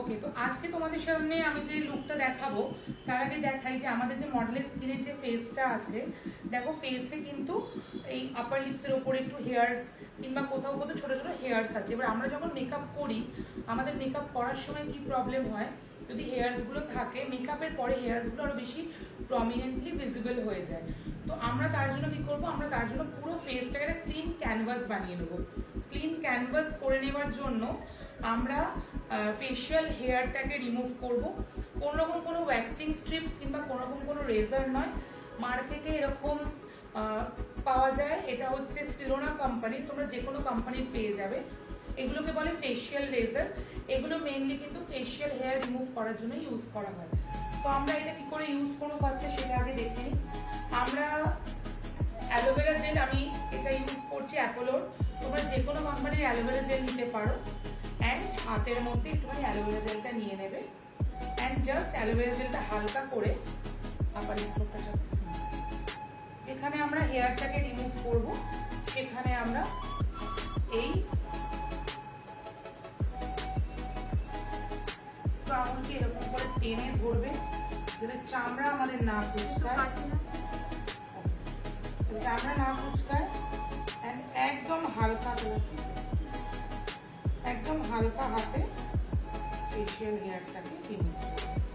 ওকে, তো আজকে তোমাদের সামনে আমি যে লুকটা দেখাবো তার আগে দেখাই যে আমাদের যে মডেলের স্কিনের যে ফেসটা আছে, দেখো ফেসে কিন্তু এই আপার লিপসের ওপরে একটু হেয়ার্স কিংবা কোথাও কোথাও ছোট ছোট হেয়ার্স আছে। এবার আমরা যখন মেকআপ করি, আমাদের মেকআপ করার সময় কি প্রবলেম হয়, যদি হেয়ার্সগুলো থাকে মেকআপের পরে হেয়ার্সগুলো আরো বেশি প্রমিনেন্টলি ভিজিবল হয়ে যায়। তো আমরা তার জন্য কি করব, আমরা তার জন্য পুরো ফেসটাকে একটা ক্লিন ক্যানভাস বানিয়ে নেবো। ক্লিন ক্যানভাস করে নেওয়ার জন্য আমরা ফেশিয়াল হেয়ারটাকে রিমুভ করব। কোনো রকম কোনো ওয়্যাক্সিং স্ট্রিপস কিংবা কোনো রকম কোনো রেজার নয়, মার্কেটে এরকম পাওয়া যায়। এটা হচ্ছে সিরোনা কোম্পানির, তোমরা যে কোনো কোম্পানির পেয়ে যাবে। এগুলোকে বলে ফেশিয়াল রেজার। এগুলো মেইনলি কিন্তু ফেশিয়াল হেয়ার রিমুভ করার জন্য ইউজ করা হয়। তো আমরা এটা কি করে ইউজ করবো ফার্স্টে সেটা আগে দেখে নিই। আমরা অ্যালোভেরা জেল, আমি এটা ইউজ করছি অ্যাপোলোর, তোমরা যে কোনো কোম্পানির অ্যালোভেরা জেল নিতে পারো। অ্যান্ড হাতের মধ্যে একটুখানি অ্যালোভেরা জেলটা নিয়ে নেবে অ্যান্ড জাস্ট অ্যালোভেরা জেলটা হালকা করে আপার লিপসটা যেখানে আমরা হেয়ারটাকে রিমুভ করব সেখানে আমরা এই আঙুলকে এরকম করে টেনে ধরবে যাতে চামড়া আমাদের না কুচকায়, চামড়া না কুচকায়। অ্যান্ড একদম হালকা করে, একদম হালকা হাতে ফেশিয়াল হেয়ারটাকে রিমুভ করবে।